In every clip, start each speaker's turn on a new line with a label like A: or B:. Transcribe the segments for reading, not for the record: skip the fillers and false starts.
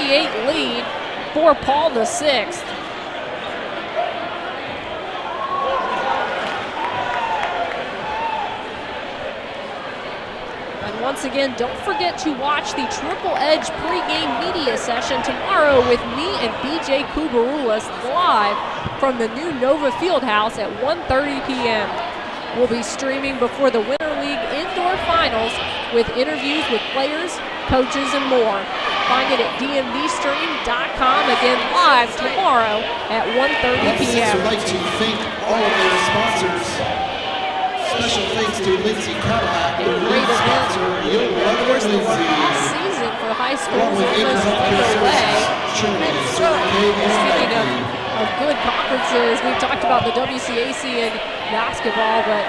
A: 28 lead for Paul VI. And once again, don't forget to watch the Triple Edge pregame media session tomorrow with me and BJ Kubarulis live from the new Nova Fieldhouse at 1:30 p.m. We'll be streaming before the Winter League Indoor Finals with interviews with players, coaches, and more. Find it at DMVSTREAM.COM, again live tomorrow at 1:30 p.m.
B: I'd like to thank all of their sponsors. Special thanks to Lindsay Cadillac, the lead sponsor. You'll love it, Lindsay.
A: Season for high schools almost underway. Speaking of good conferences, we've talked about the WCAC and basketball, but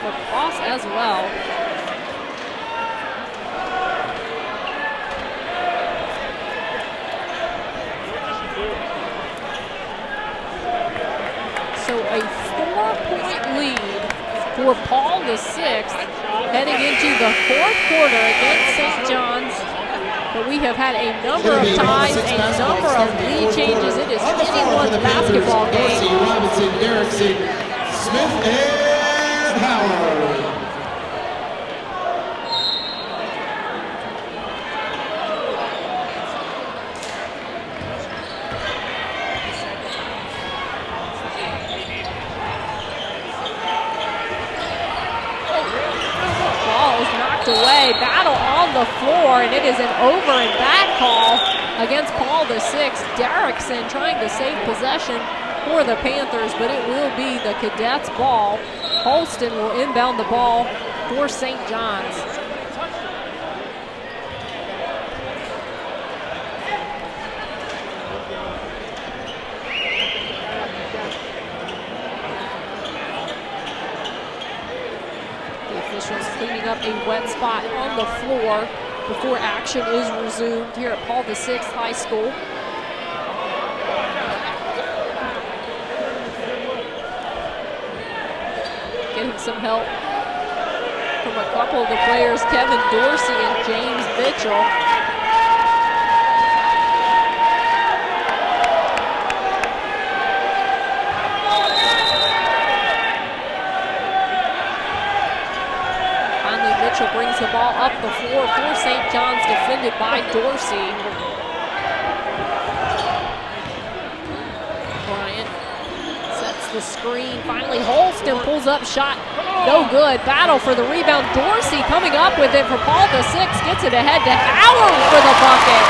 A: lacrosse as well. So a 4-point lead for Paul VI heading into the fourth quarter against St. John's. But we have had a number of ties, a number of lead changes. It is anyone's basketball game.
B: Robinson, Erickson, Smith, and Howard.
A: Away, battle on the floor, and it is an over and back call against Paul VI. Derrickson trying to save possession for the Panthers, but it will be the Cadets' ball. Holston will inbound the ball for St. John's. Cleaning up a wet spot on the floor before action is resumed here at Paul VI High School. Getting some help from a couple of the players, Kevin Dorsey and James Mitchell. Brings the ball up the floor for St. John's, defended by Dorsey. Bryant sets the screen. Finally, Holston pulls up, shot no good. Battle for the rebound. Dorsey coming up with it for Paul VI. Gets it ahead to Howard for the bucket.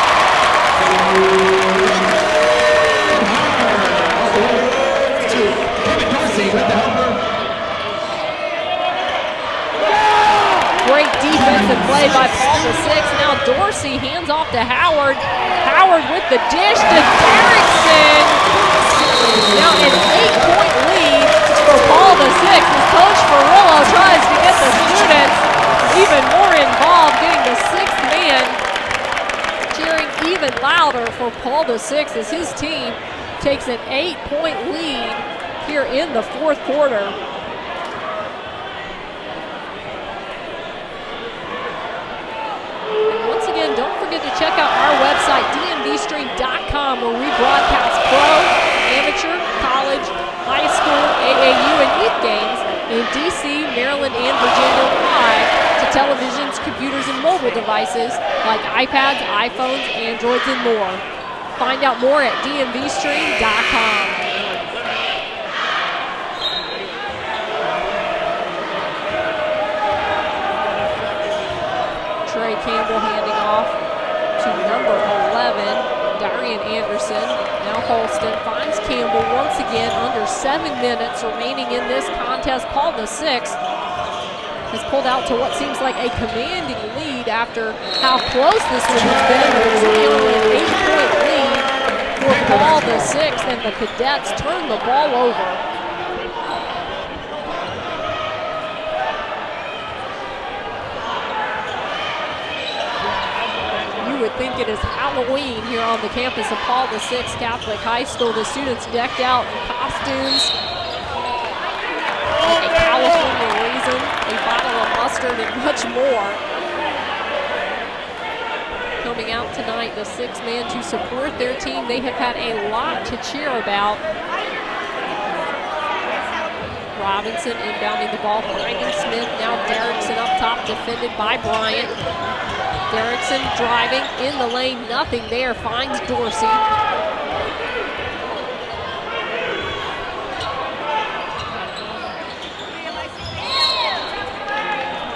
B: Dorsey with the helper.
A: Great defensive play by Paul VI. Now Dorsey hands off to Howard. Howard with the dish to Derrickson. Now an 8-point lead for Paul VI as Coach Murillo tries to get the students even more involved, getting the sixth man cheering even louder for Paul VI as his team takes an 8-point lead here in the fourth quarter. Don't forget to check out our website, DMVSTREAM.COM, where we broadcast pro, amateur, college, high school, AAU, and youth games in DC, Maryland, and Virginia live to televisions, computers, and mobile devices like iPads, iPhones, Androids, and more. Find out more at DMVSTREAM.COM. Trey Campbell handing off to number 11, Darian Anderson. Now Holston finds Campbell once again under 7 minutes remaining in this contest. Paul VI has pulled out to what seems like a commanding lead after how close this one has been. It's only an 8-point lead for Paul VI, and the Cadets turn the ball over. Would think it is Halloween here on the campus of Paul VI Catholic High School. The students decked out in costumes like a California raisin Robinson, a bottle of mustard, and much more. Coming out tonight, the 6-man to support their team. They have had a lot to cheer about. Robinson inbounding the ball, finding Smith. Now Derrickson up top, defended by Bryant. Derrickson driving in the lane, nothing there, finds Dorsey.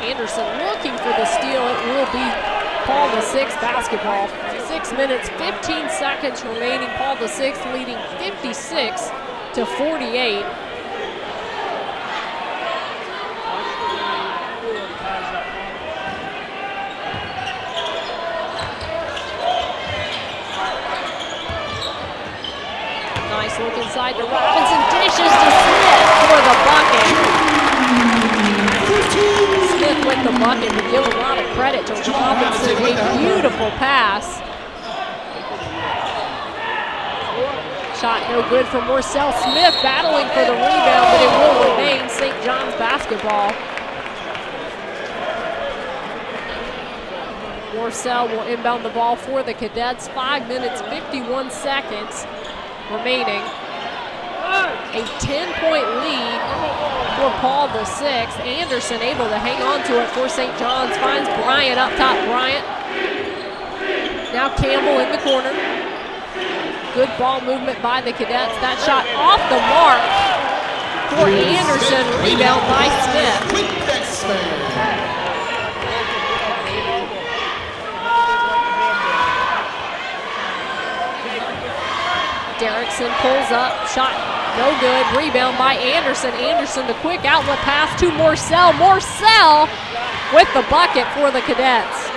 A: Anderson looking for the steal. It will be Paul VI basketball. 6 minutes, 15 seconds remaining. Paul VI leading 56-48. Nice look inside to Robinson, dishes to Smith for the bucket. Smith with the bucket, but give a lot of credit to Robinson. A beautiful pass. Shot no good for Morcell. Smith battling for the rebound, but it will remain St. John's basketball. Morcell will inbound the ball for the Cadets. 5 minutes, 51 seconds remaining. A 10-point lead for Paul VI. Anderson able to hang on to it for St. John's. Finds Bryant up top. Bryant. Now Campbell in the corner. Good ball movement by the Cadets. That shot off the mark for Anderson. Rebound by Smith. Derrickson pulls up, shot no good, rebound by Anderson. Anderson, the quick outlet pass to Morcell. Morcell with the bucket for the Cadets.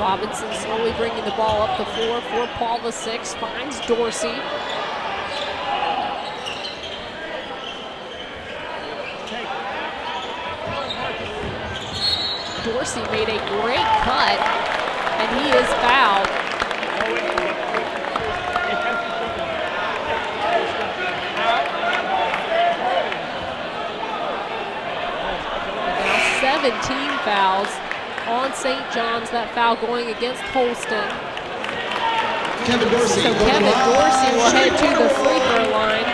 A: Robinson slowly bringing the ball up the floor for Paul VI, finds Dorsey. Dorsey made a great cut, and he is fouled. Now 17 fouls on St. John's. That foul going against Holston.
B: Kevin Dorsey.
A: So Kevin Dorsey will head to the free throw line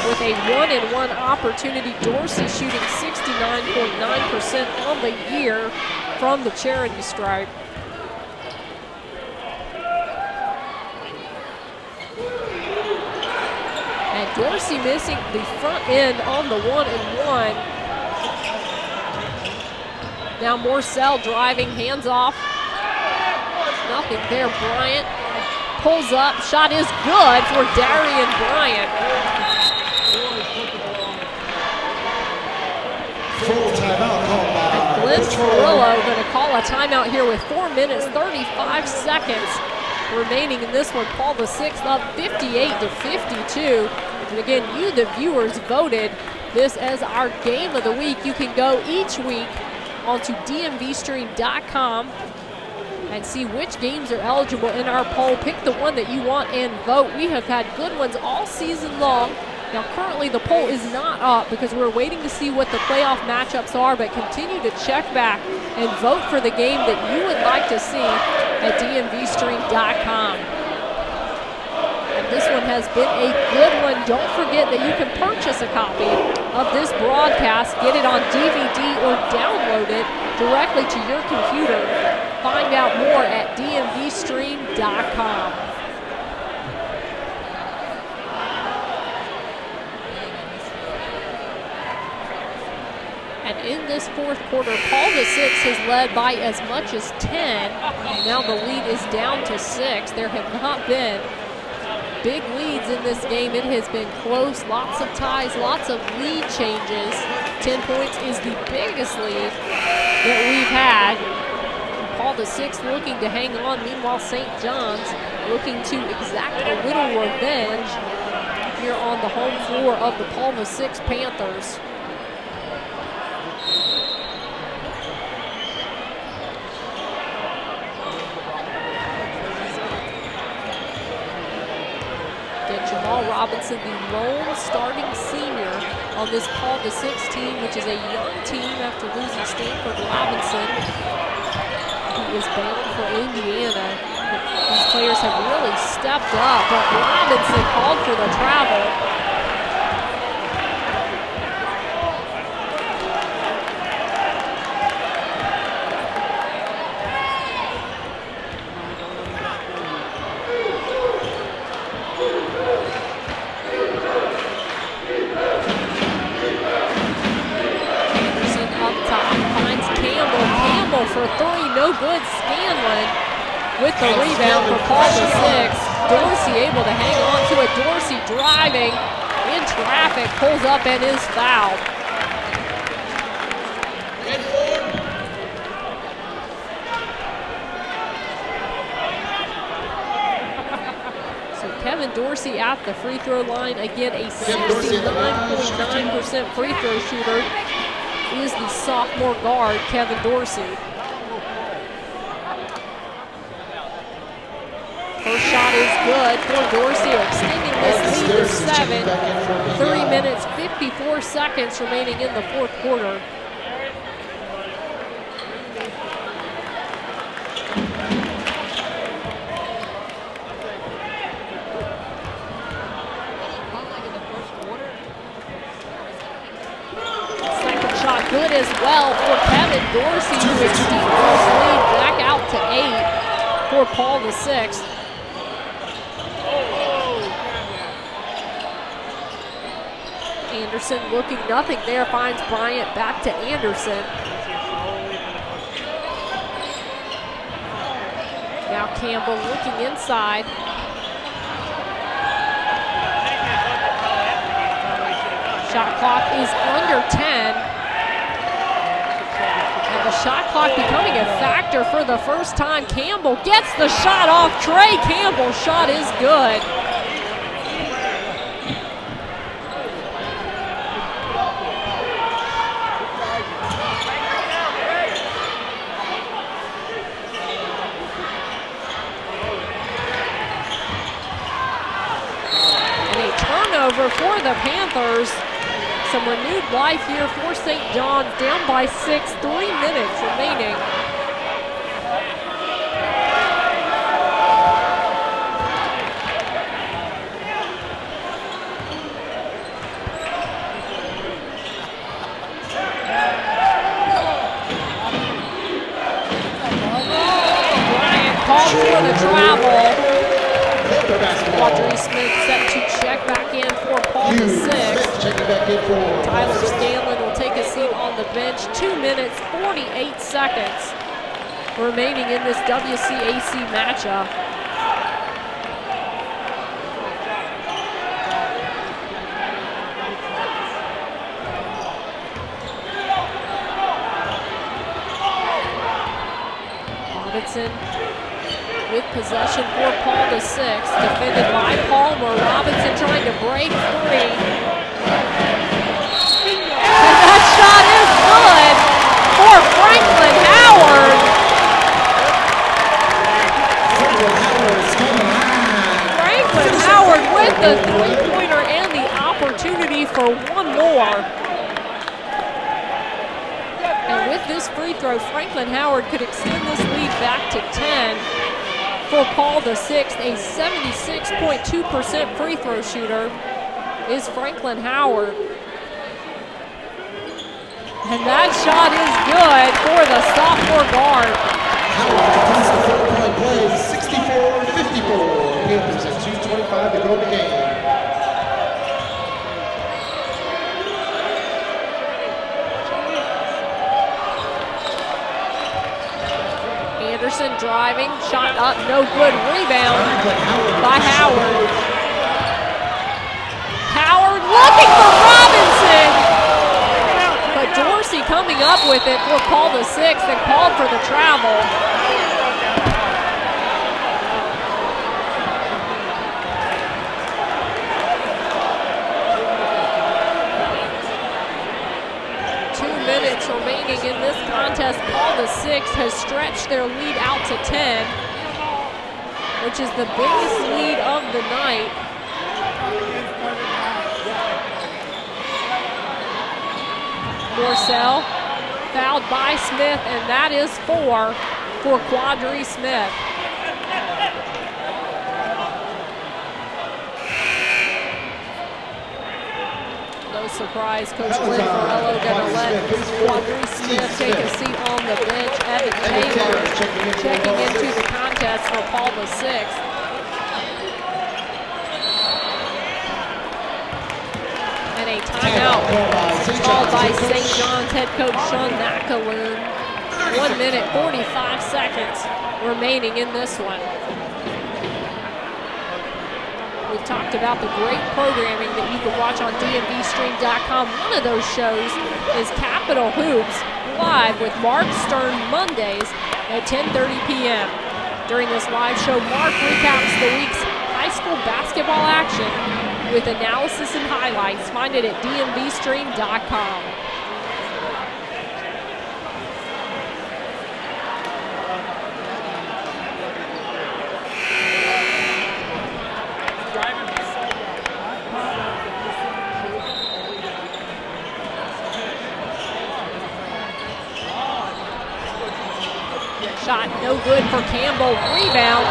A: with a 1-and-1 opportunity. Dorsey shooting 69.9% on the year from the charity stripe. And Dorsey missing the front end on the 1-and-1. Now Morcell driving, hands off. Nothing there. Bryant pulls up. Shot is good for Darian Bryant.
B: Full timeout called by
A: Glenn Cirillo going to call a timeout here with 4 minutes, 35 seconds remaining in this one. Paul VI up 58-52. And again, you, the viewers, voted this as our game of the week. You can go each week onto DMVSTREAM.com and see which games are eligible in our poll. Pick the one that you want and vote. We have had good ones all season long. Now currently the poll is not up because we're waiting to see what the playoff matchups are, but continue to check back and vote for the game that you would like to see at DMVStream.com. And this one has been a good one. Don't forget that you can purchase a copy of this broadcast, get it on DVD or download it directly to your computer. Find out more at DMVStream.com. And in this fourth quarter, Paul VI has led by as much as 10. Now the lead is down to 6. There have not been big leads in this game. It has been close, lots of ties, lots of lead changes. 10 points is the biggest lead that we've had. Paul VI looking to hang on. Meanwhile, St. John's looking to exact a little revenge here on the home floor of the Paul VI Panthers. Paul Robinson, the lone starting senior on this Paul VI team, which is a young team after losing Stanford Robinson. He is bound for Indiana. These players have really stepped up, but Robinson called for the travel. For three, no good. Scanlon with the rebound for Paul VI. Dorsey able to hang on to it. Dorsey driving in traffic, pulls up and is fouled. So Kevin Dorsey at the free throw line. Again, a 69.9% free throw shooter is the sophomore guard, Kevin Dorsey. First shot is good for Dorsey, extending this lead to 7. 3 minutes, 54 seconds remaining in the fourth quarter. Second shot good as well for Kevin Dorsey, who extends this lead back out to 8 for Paul VI. Anderson looking nothing there, finds Bryant back to Anderson. Now Campbell looking inside. Shot clock is under 10. And the shot clock becoming a factor for the first time. Campbell gets the shot off. Trey Campbell's shot is good. For the Panthers, some renewed life here for St. John's, down by 6, 3 minutes remaining. Bryant calls for the travel. Audrey Smith set to check back in for Paul VI. Tyler Scanlon will take a seat on the bench. 2 minutes, 48 seconds remaining in this WCAC matchup. Robinson with possession for Paul VI, defended by Palmer. Robinson trying to break free. And that shot is good for Franklin Howard. Franklin Howard with the three-pointer and the opportunity for one more. And with this free throw, Franklin Howard could extend this lead back to 10. For Paul VI, a 76.2% free throw shooter is Franklin Howard. And that shot is good for the sophomore guard.
B: Howard completes the 4-point play, 64-54. Panthers at 2:25 to go in the game.
A: Anderson driving, shot up, no good. Rebound by Howard. Howard looking for Robinson, but Dorsey coming up with it for Paul VI and called for the travel. Remaining in this contest, Paul VI has stretched their lead out to 10, which is the biggest lead of the night. Morcell fouled by Smith, and that is 4 for Quadri Smith. No surprise, Coach Lynn Morello going to let Quadri Smith take a seat on the bench. Evan Taylor checking into the contest for Paul VI. And a timeout called by St. John's head coach Sean McAloon. 1 minute, 45 seconds remaining in this one. We've talked about the great programming that you can watch on DMVSTREAM.com. One of those shows is Capitol Hoops live with Mark Stern Mondays at 10:30 p.m. During this live show, Mark recaps the week's high school basketball action with analysis and highlights. Find it at DMVSTREAM.com. Shot no good for Campbell. Rebound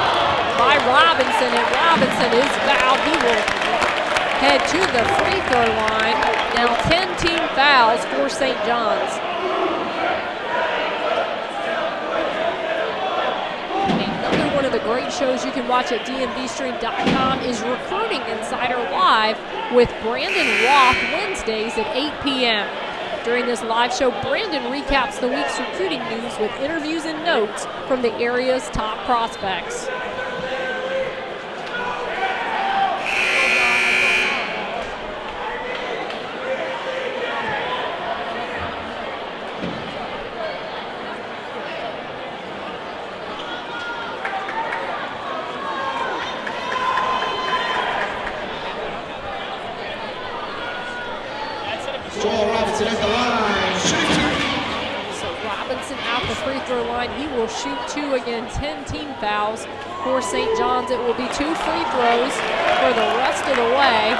A: by Robinson, and Robinson is fouled. He will head to the free throw line. Now 10 team fouls for St. John's. Another one of the great shows you can watch at DMVStream.com is Recruiting Insider Live with Brandon Roth Wednesdays at 8 p.m. During this live show, Brandon recaps the week's recruiting news with interviews and notes from the area's top prospects.
B: Robinson at the line,
A: so Robinson out the free throw line. He will shoot 2 again. 10 team fouls for St. John's. It will be 2 free throws for the rest of the way.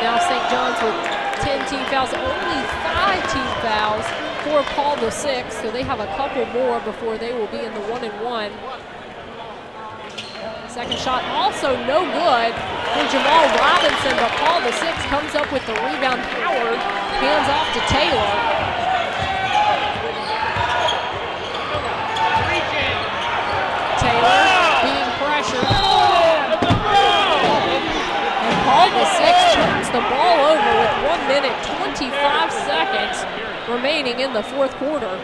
A: Now St. John's with 10 team fouls, only 5 team fouls for Paul VI. So they have a couple more before they will be in the 1-and-1. Second shot also no good for Jamal Robinson, but Paul VI comes up with the rebound. Howard hands off to Taylor. Taylor being pressured. And Paul VI turns the ball over with 1 minute, 25 seconds remaining in the fourth quarter.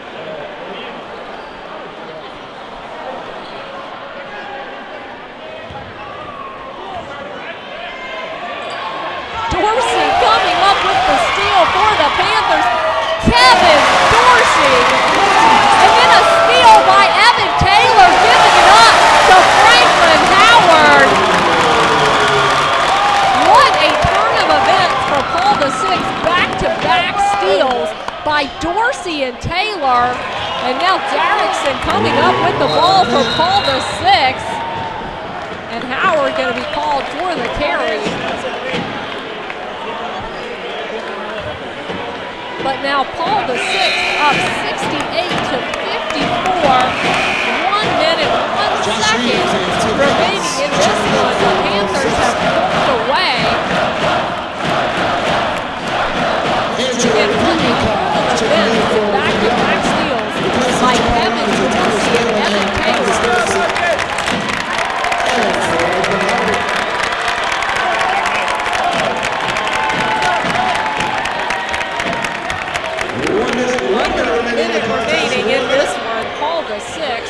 A: Dorsey coming up with the steal for the Panthers. Kevin Dorsey. And then a steal by Evan Taylor, giving it up to Franklin Howard. What a turn of events for Paul VI. Back-to-back steals by Dorsey and Taylor. And now Derrickson coming up with the ball for Paul VI. And Howard going to be called for the carry. But now Paul VI up 68 to 54. 1 minute, 1 second remaining in this one. The Panthers have pulled away. And what a turn of events and back-to-back steals by Kevin Dorsey and Evan Taylor. Minute remaining in this one. Paul VI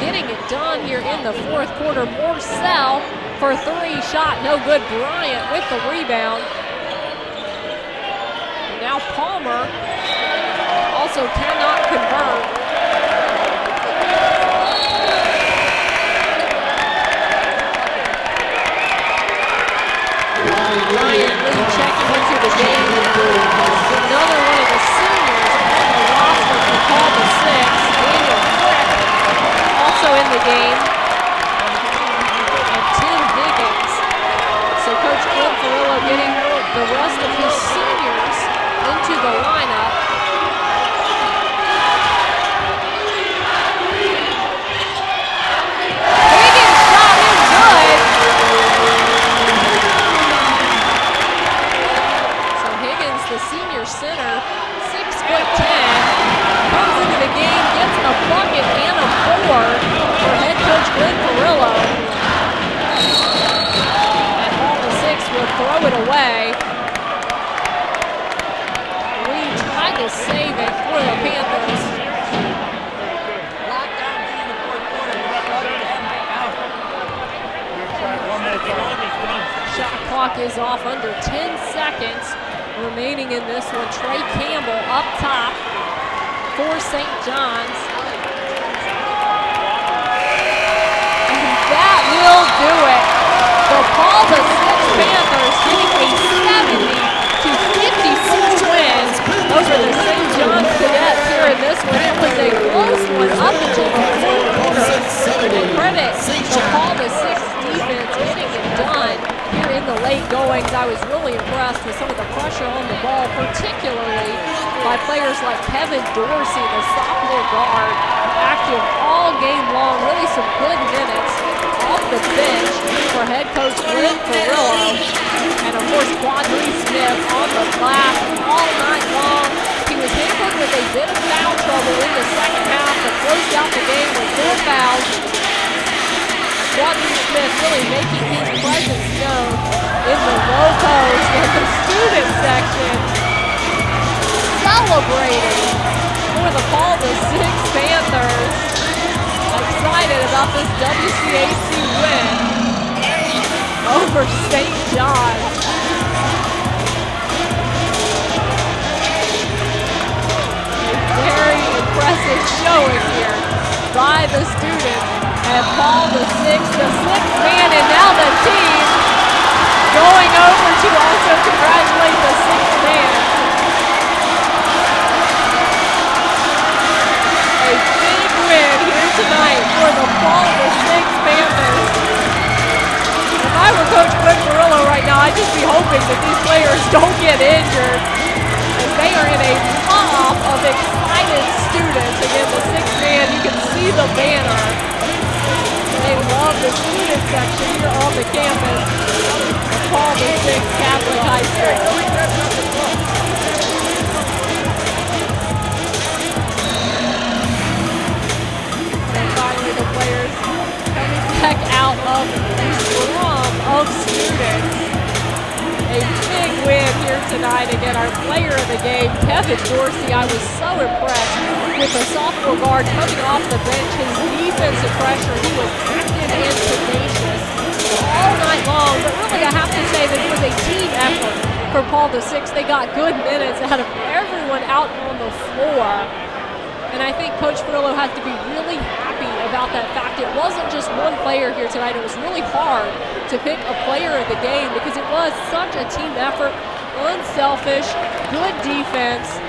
A: getting it done here in the fourth quarter. Morcell for 3, shot no good. Bryant with the rebound. And now Palmer also cannot convert. Ryan Lee checking into the game. Another one of the seniors on the roster for Paul VI. Daniel Frick also in the game. And Tim Higgins. So Coach Carrillo getting the rest of his seniors into the lineup. Higgins shot in good. So Higgins, the senior center, 6'10", comes into the game, gets a bucket and a board for head coach Glenn Carrillo. And Paul VI will throw it away. Lee tried to save it for the Panthers. Shot clock is off, under 10 seconds remaining in this one. Trey Campbell up top for St. John's. And that will do it. The Paul VI Panthers getting a 70-56 win over the St. John's Cadets here in this one. It was a close one up until the fourth quarter. And credit the Paul VI defense getting it done here in the late goings. I was really impressed with some of the pressure on the ball, particularly by players like Kevin Dorsey, the sophomore guard, active all game long, really some good minutes off the bench for head coach Glenn Carrillo. And of course, Quadri Smith on the glass all night long. He was hampered with a bit of foul trouble in the second half, but closed out the game with 4 fouls. Quadri Smith really making his presence known in the low post, and the student section celebrating for the Paul VI Panthers. Excited about this WCAC win over St. John's. A very impressive showing here by the students. And Paul VI, the 6th man, and now the team going over to also congratulate the 6th man. A big win here tonight for the Paul VI Panthers. If I were Coach Glenn Carrillo right now, I'd just be hoping that these players don't get injured, as they are in a mob of excited students. Again, the 6th man, you can see the banner. They love the student section here on the campus of Paul VI Catholic High School. And finally the players coming back out of the scrum of students. A big win here tonight. Again, our player of the game, Kevin Dorsey. I was so impressed with the sophomore guard coming off the bench. His defensive pressure, he was active and tenacious all night long. But really, I have to say that it was a team effort for Paul VI. They got good minutes out of everyone out on the floor. And I think Coach Carrillo has to be really happy about that fact. It wasn't just one player here tonight. It was really hard to pick a player of the game because it was such a team effort, unselfish, good defense,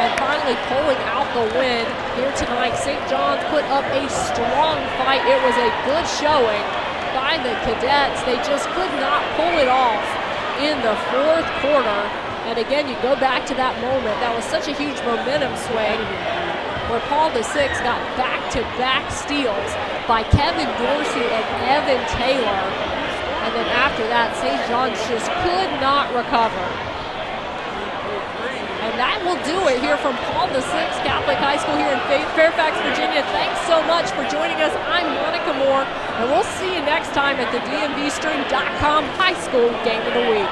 A: and finally pulling out the win here tonight. St. John's put up a strong fight. It was a good showing by the Cadets. They just could not pull it off in the fourth quarter. And again, you go back to that moment. That was such a huge momentum swing where Paul VI got back-to-back steals by Kevin Dorsey and Evan Taylor. And then after that, St. John's just could not recover. And that will do it here from Paul VI Catholic High School here in Fairfax, Virginia. Thanks so much for joining us. I'm Monica Moore, and we'll see you next time at the DMVSTREAM.COM High School Game of the Week.